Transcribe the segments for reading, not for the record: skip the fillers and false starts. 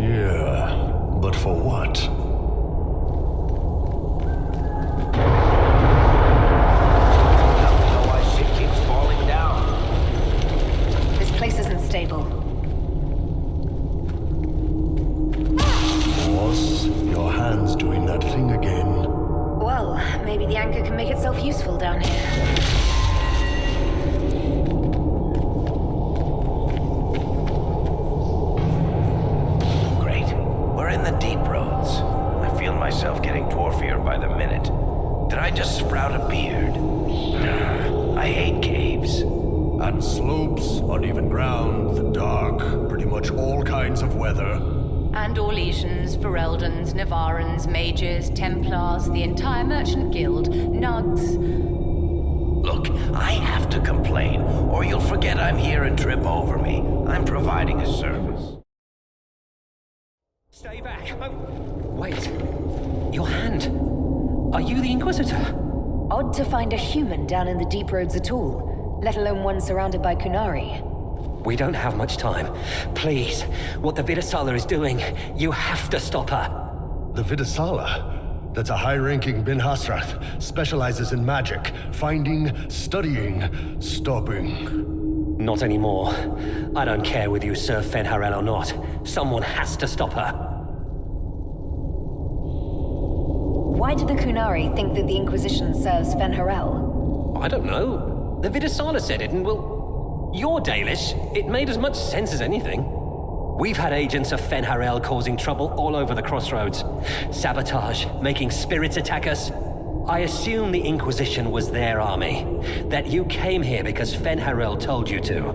Yeah, but for what? Why shit keeps falling down? This place isn't stable. Boss, your hand's doing that thing again. Well, maybe the anchor can make itself useful down here. Great. We're in the deep roads. I feel myself getting dwarfier by the minute. Did I just sprout a beard? I hate caves. On slopes, uneven ground, the dark, pretty much all kinds of weather. And Orlesians, Fereldans, Navarans, Mages, Templars, the entire Merchant Guild, Nugs. Look, I have to complain, or you'll forget I'm here and trip over me. I'm providing a service. Stay back. Oh, wait. Your hand. Are you the Inquisitor? Odd to find a human down in the deep roads at all, let alone one surrounded by Kunari. We don't have much time. Please, what the Vidasala is doing, you have to stop her. The Vidasala? That's a high-ranking Bin Hasrath. Specializes in magic. Finding, studying, stopping. Not anymore. I don't care whether you serve Fenharel or not. Someone has to stop her. Why did the Kunari think that the Inquisition serves Fenharel? I don't know. The Vidasala said it, and well, you're Dalish. It made as much sense as anything. We've had agents of Fenharel causing trouble all over the crossroads. Sabotage, making spirits attack us. I assume the Inquisition was their army. That you came here because Fenharel told you to.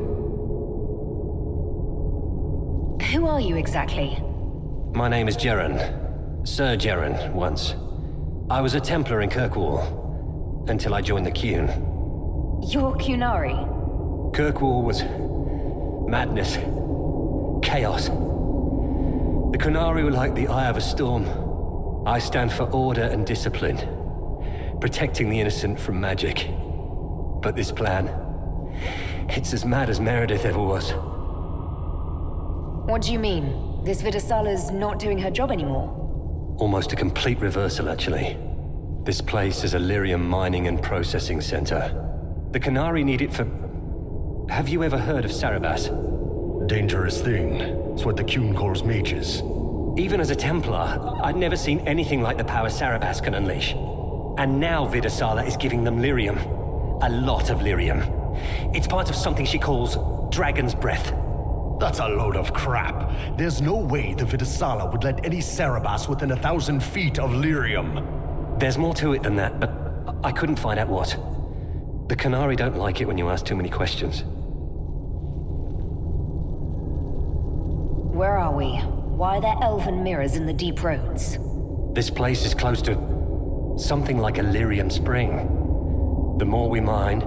Who are you exactly? My name is Jeren. Sir Jeren, once. I was a Templar in Kirkwall, until I joined the Qun. You're Kunari? Kirkwall was madness, chaos. The Kunari were like the eye of a storm. I stand for order and discipline, protecting the innocent from magic. But this plan, it's as mad as Meredith ever was. What do you mean? This Vidasala's not doing her job anymore? Almost a complete reversal, actually. This place is a lyrium mining and processing center. The Kunari need it for... Have you ever heard of Sarabas? Dangerous thing. It's what the Qun calls mages. Even as a Templar, I'd never seen anything like the power Sarabas can unleash. And now Vidasala is giving them lyrium. A lot of lyrium. It's part of something she calls Dragon's Breath. That's a load of crap. There's no way the Vidasala would let any Sarabas within 1,000 feet of lyrium. There's more to it than that, but I couldn't find out what. The Kunari don't like it when you ask too many questions. Where are we? Why are there elven mirrors in the deep roads? This place is close to something like a lyrium spring. The more we mine,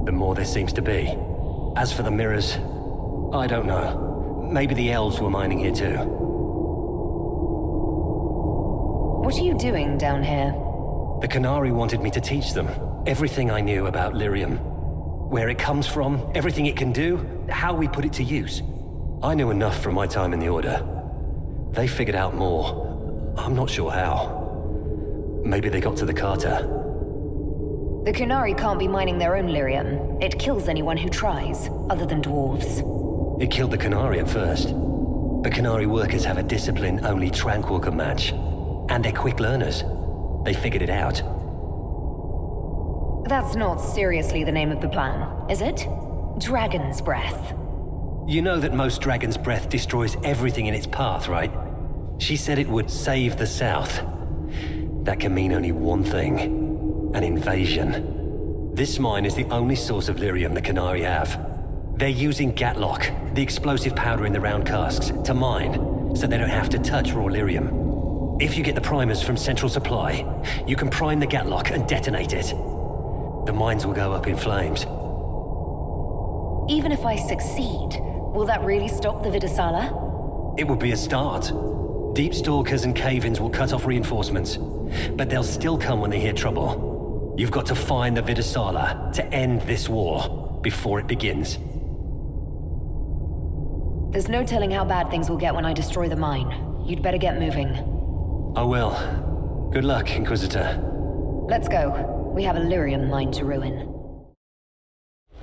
the more there seems to be. As for the mirrors, I don't know. Maybe the elves were mining here too. What are you doing down here? The Kunari wanted me to teach them everything I knew about lyrium. Where it comes from, everything it can do, how we put it to use. I knew enough from my time in the Order. They figured out more. I'm not sure how. Maybe they got to the Carter. The Kunari can't be mining their own lyrium. It kills anyone who tries, other than dwarves. It killed the Kunari at first. But Kunari workers have a discipline only Tranquil can match. And they're quick learners. They figured it out. That's not seriously the name of the plan, is it? Dragon's Breath. You know that most Dragon's Breath destroys everything in its path, right? She said it would save the South. That can mean only one thing. An invasion. This mine is the only source of lyrium the Kunari have. They're using Gatlock, the explosive powder in the round casks, to mine, so they don't have to touch raw lyrium. If you get the primers from Central Supply, you can prime the Gatlock and detonate it. The mines will go up in flames. Even if I succeed, will that really stop the Vidasala? It will be a start. Deep Stalkers and Cave-ins will cut off reinforcements, but they'll still come when they hear trouble. You've got to find the Vidasala to end this war before it begins. There's no telling how bad things will get when I destroy the mine. You'd better get moving. I will. Good luck, Inquisitor. Let's go. We have a lyrium mine to ruin.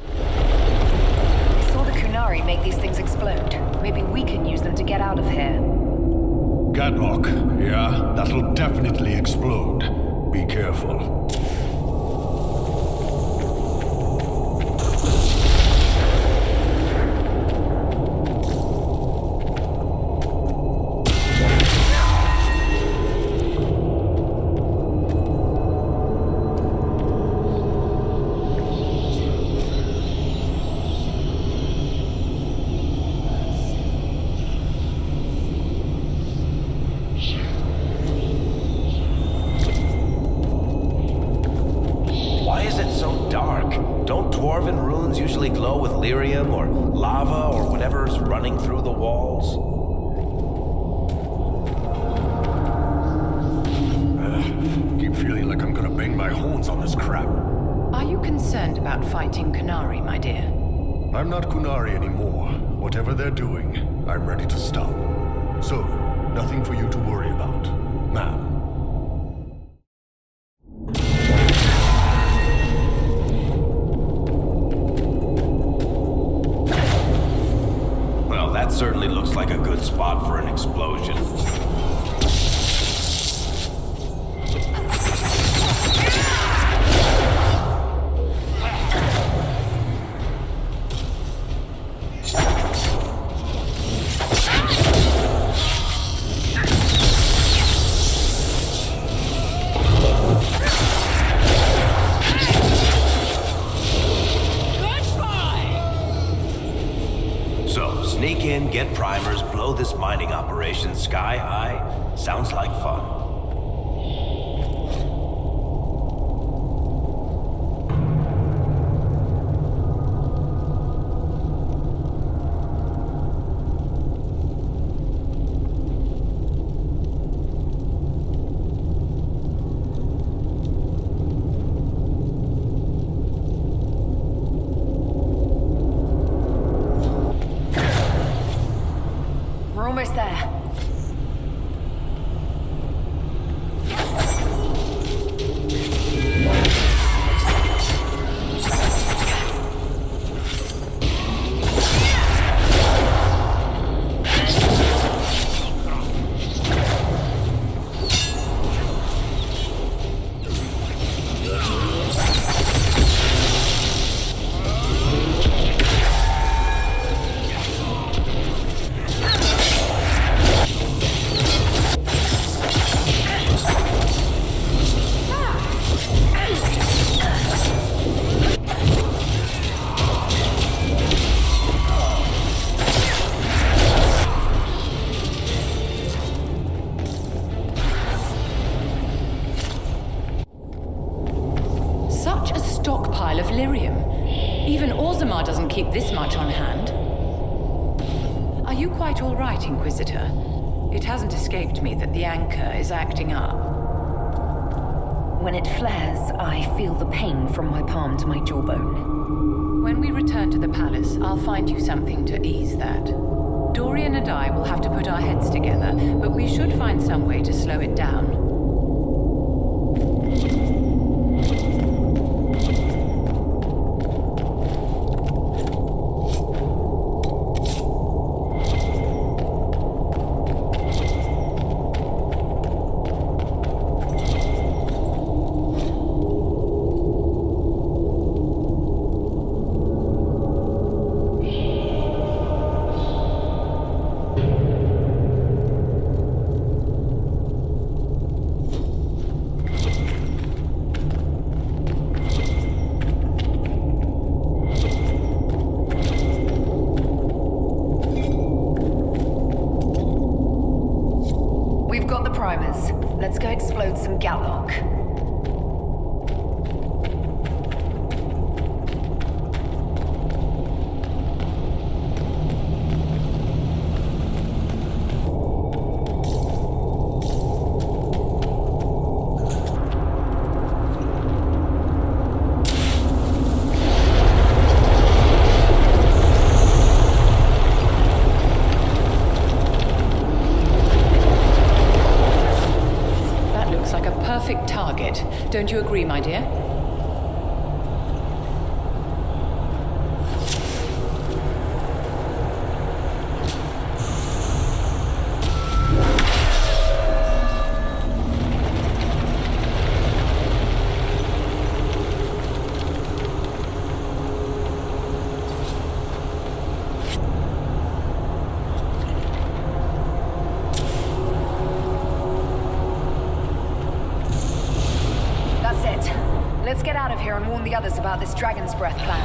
I saw the Kunari make these things explode. Maybe we can use them to get out of here. Gadlock, yeah? That'll definitely explode. Be careful. Lyrium or lava or whatever's running through the walls? Keep feeling like I'm gonna bang my horns on this crap. Are you concerned about fighting Kunari, my dear? I'm not Kunari anymore. Whatever they're doing, I'm ready to stop. So, nothing for you to worry about, ma'am. That certainly looks like a good spot for an explosion. Sneak in, get primers, blow this mining operation sky high. Sounds like fun. Almost there. Stockpile of lyrium. Even Orzammar doesn't keep this much on hand. Are you quite all right, Inquisitor? It hasn't escaped me that the anchor is acting up. When it flares, I feel the pain from my palm to my jawbone. When we return to the palace, I'll find you something to ease that. Dorian and I will have to put our heads together, but we should find some way to slow it down. Let's go explode some Gadlock. perfect target. Don't you agree, my dear? Let's get out of here and warn the others about this Dragon's Breath plan.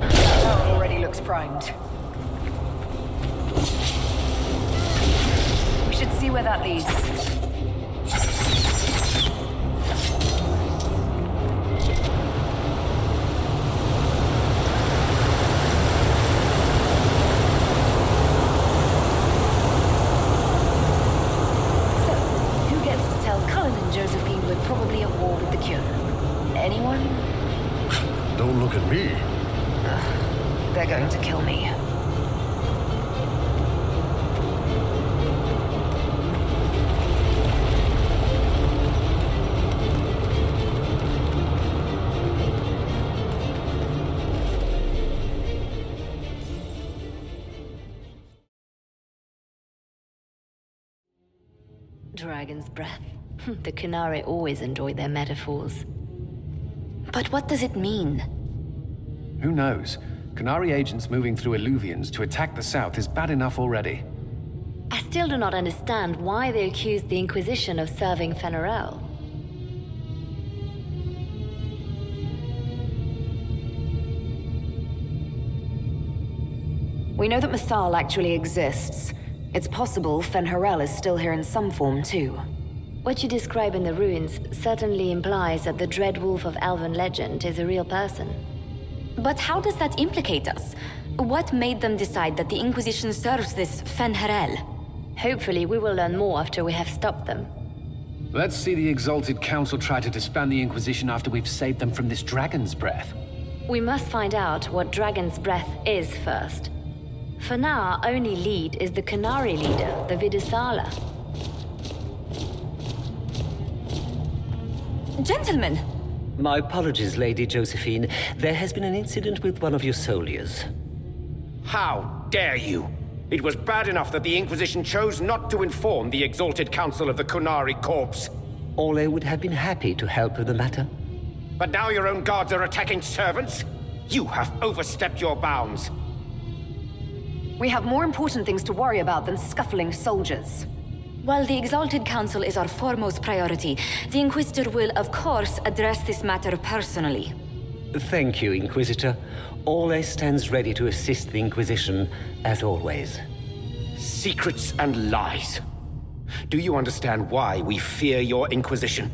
That already looks primed. We should see where that leads. Probably at war with the Cure. Anyone? Don't look at me. They're going to kill me. Dragon's Breath. The Qunari always enjoy their metaphors. But what does it mean? Who knows? Qunari agents moving through Illuvians to attack the south is bad enough already. I still do not understand why they accused the Inquisition of serving Fenarel. We know that Mathal actually exists. It's possible Fenharel is still here in some form, too. What you describe in the ruins certainly implies that the Dread Wolf of Elven legend is a real person. But how does that implicate us? What made them decide that the Inquisition serves this Fenharel? Hopefully we will learn more after we have stopped them. Let's see the Exalted Council try to disband the Inquisition after we've saved them from this Dragon's Breath. We must find out what Dragon's Breath is first. For now, our only lead is the Qunari leader, the Vidisala. Gentlemen! My apologies, Lady Josephine. There has been an incident with one of your soldiers. How dare you? It was bad enough that the Inquisition chose not to inform the Exalted Council of the Qunari corpse. Ole would have been happy to help with the matter. But now your own guards are attacking servants? You have overstepped your bounds. We have more important things to worry about than scuffling soldiers. While the Exalted Council is our foremost priority, the Inquisitor will, of course, address this matter personally. Thank you, Inquisitor. Ole stands ready to assist the Inquisition, as always. Secrets and lies. Do you understand why we fear your Inquisition?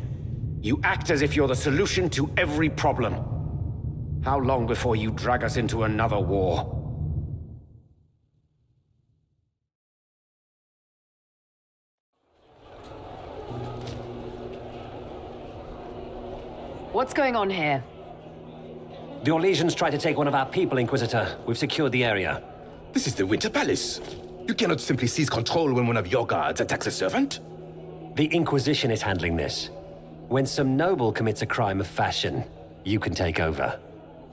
You act as if you're the solution to every problem. How long before you drag us into another war? What's going on here? The Orlesians tried to take one of our people, Inquisitor. We've secured the area. This is the Winter Palace. You cannot simply seize control when one of your guards attacks a servant. The Inquisition is handling this. When some noble commits a crime of fashion, you can take over.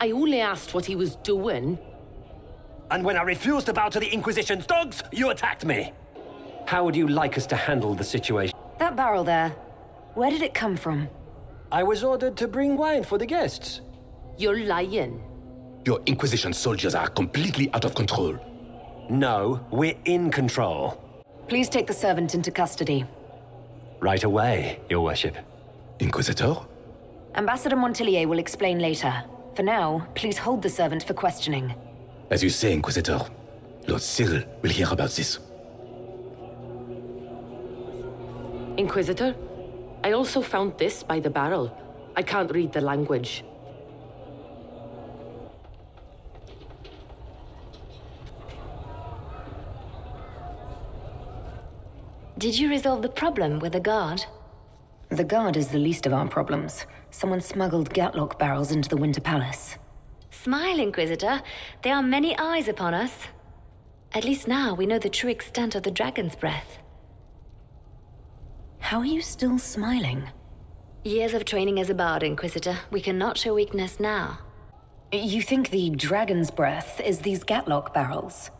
I only asked what he was doing. And when I refused to bow to the Inquisition's dogs, you attacked me. How would you like us to handle the situation? That barrel there, where did it come from? I was ordered to bring wine for the guests. You're lying. Your Inquisition soldiers are completely out of control. No, we're in control. Please take the servant into custody. Right away, Your Worship. Inquisitor? Ambassador Montillier will explain later. For now, please hold the servant for questioning. As you say, Inquisitor, Lord Cyril will hear about this. Inquisitor, I also found this by the barrel. I can't read the language. Did you resolve the problem with the guard? The guard is the least of our problems. Someone smuggled Gatlock barrels into the Winter Palace. Smile, Inquisitor. There are many eyes upon us. At least now we know the true extent of the dragon's breath. How are you still smiling? Years of training as a bard, Inquisitor. We cannot show weakness now. You think the dragon's breath is these Gatlock barrels?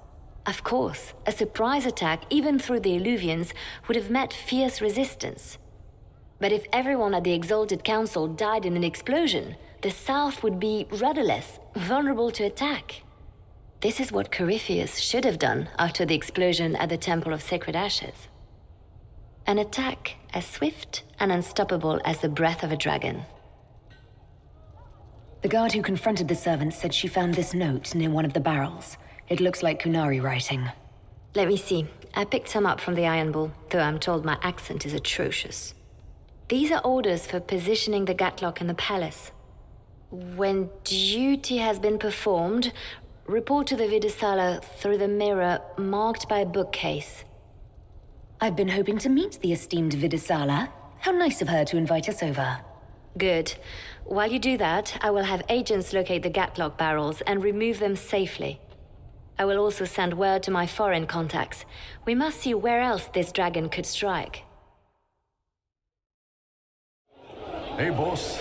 Of course. A surprise attack, even through the Illuvians, would have met fierce resistance. But if everyone at the Exalted Council died in an explosion, the South would be rudderless, vulnerable to attack. This is what Corypheus should have done after the explosion at the Temple of Sacred Ashes. An attack as swift and unstoppable as the breath of a dragon. The guard who confronted the servant said she found this note near one of the barrels. It looks like Kunari writing. Let me see. I picked some up from the Iron Bull, though I'm told my accent is atrocious. These are orders for positioning the Gatlock in the palace. When duty has been performed, report to the Vidisala through the mirror marked by a bookcase. I've been hoping to meet the esteemed Vidisala. How nice of her to invite us over. Good. While you do that, I will have agents locate the Gatlock barrels and remove them safely. I will also send word to my foreign contacts. We must see where else this dragon could strike. Hey, boss.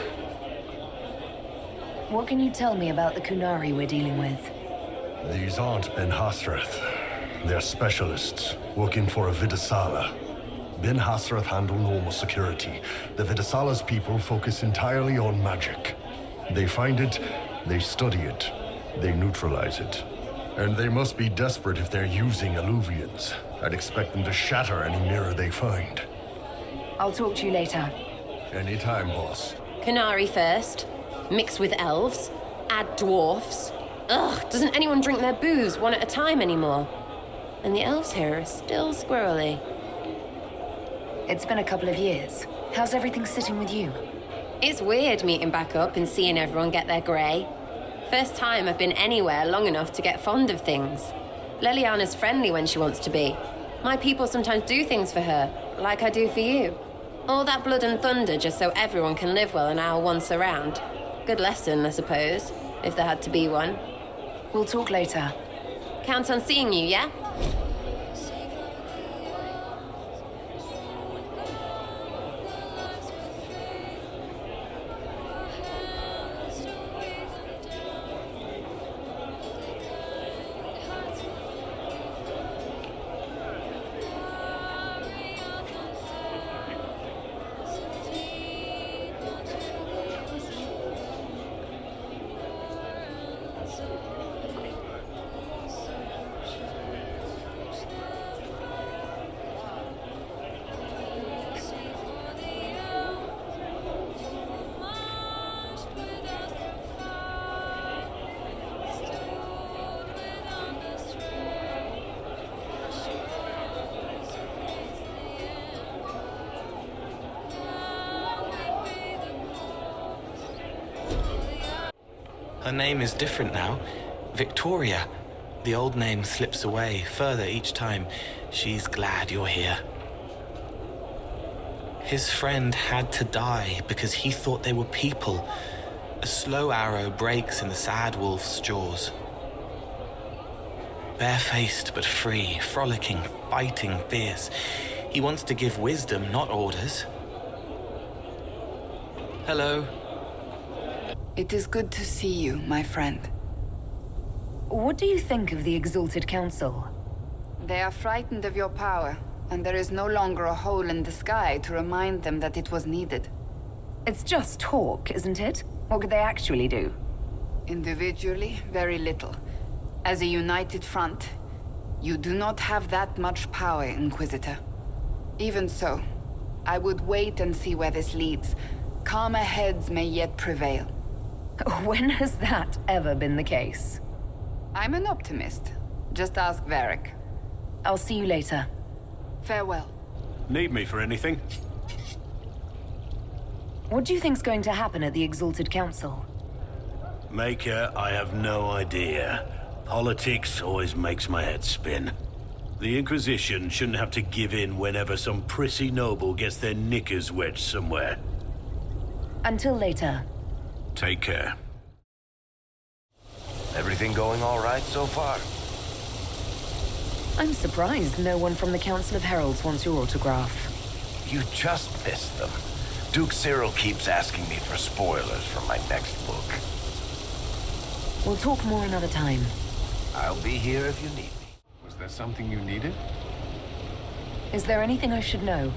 What can you tell me about the Kunari we're dealing with? These aren't Ben Hasrath. They're specialists, working for a Vidisala. Ben Hasrath handle normal security. The Vidisala's people focus entirely on magic. They find it, they study it, they neutralize it. And they must be desperate if they're using Illuvians. I'd expect them to shatter any mirror they find. I'll talk to you later. Anytime, boss. Kunari first, mixed with elves, add dwarfs. Ugh, doesn't anyone drink their booze one at a time anymore? And the elves here are still squirrely. It's been a couple of years. How's everything sitting with you? It's weird meeting back up and seeing everyone get their grey. First time I've been anywhere long enough to get fond of things. Leliana's friendly when she wants to be. My people sometimes do things for her, like I do for you. All that blood and thunder just so everyone can live well an hour once around. Good lesson, I suppose, if there had to be one. We'll talk later. Count on seeing you, yeah? Her name is different now. Victoria. The old name slips away further each time. She's glad you're here. His friend had to die because he thought they were people. A slow arrow breaks in the sad wolf's jaws. Barefaced but free, frolicking, fighting fierce. He wants to give wisdom, not orders. Hello. It is good to see you, my friend. What do you think of the Exalted Council? They are frightened of your power, and there is no longer a hole in the sky to remind them that it was needed. It's just talk, isn't it? What could they actually do? Individually, very little. As a united front, you do not have that much power, Inquisitor. Even so, I would wait and see where this leads. Calmer heads may yet prevail. When has that ever been the case? I'm an optimist. Just ask Varric. I'll see you later. Farewell. Need me for anything? What do you think's going to happen at the Exalted Council? Maker, I have no idea. Politics always makes my head spin. The Inquisition shouldn't have to give in whenever some prissy noble gets their knickers wedged somewhere. Until later. Take care. Everything going all right so far? I'm surprised no one from the Council of Heralds wants your autograph. You just missed them. Duke Cyril keeps asking me for spoilers for my next book. We'll talk more another time. I'll be here if you need me. Was there something you needed? Is there anything I should know?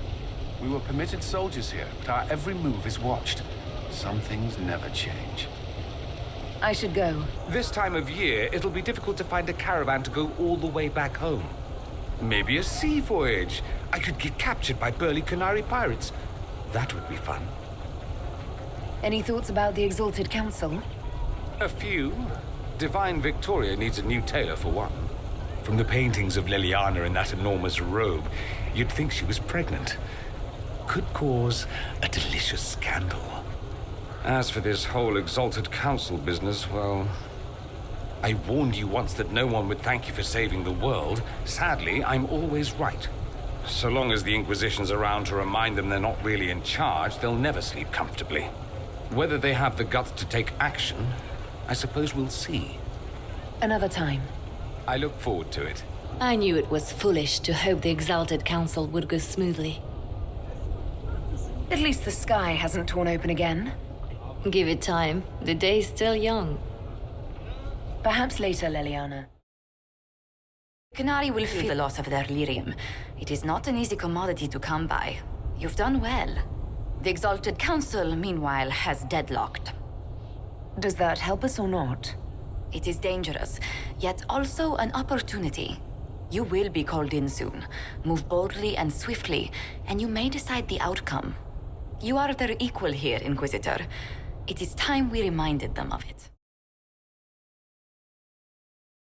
We were permitted soldiers here, but our every move is watched. Some things never change. I should go. This time of year, it'll be difficult to find a caravan to go all the way back home. Maybe a sea voyage. I could get captured by burly Canary pirates. That would be fun. Any thoughts about the Exalted Council? A few. Divine Victoria needs a new tailor for one. From the paintings of Liliana in that enormous robe, you'd think she was pregnant. Could cause a delicious scandal. As for this whole Exalted Council business, well... I warned you once that no one would thank you for saving the world. Sadly, I'm always right. So long as the Inquisition's around to remind them they're not really in charge, they'll never sleep comfortably. Whether they have the guts to take action, I suppose we'll see. Another time. I look forward to it. I knew it was foolish to hope the Exalted Council would go smoothly. At least the sky hasn't torn open again. Give it time. The day's still young. Perhaps later, Liliana. Canary will feel the loss of their lyrium. It is not an easy commodity to come by. You've done well. The Exalted Council, meanwhile, has deadlocked. Does that help us or not? It is dangerous, yet also an opportunity. You will be called in soon. Move boldly and swiftly, and you may decide the outcome. You are their equal here, Inquisitor. It is time we reminded them of it.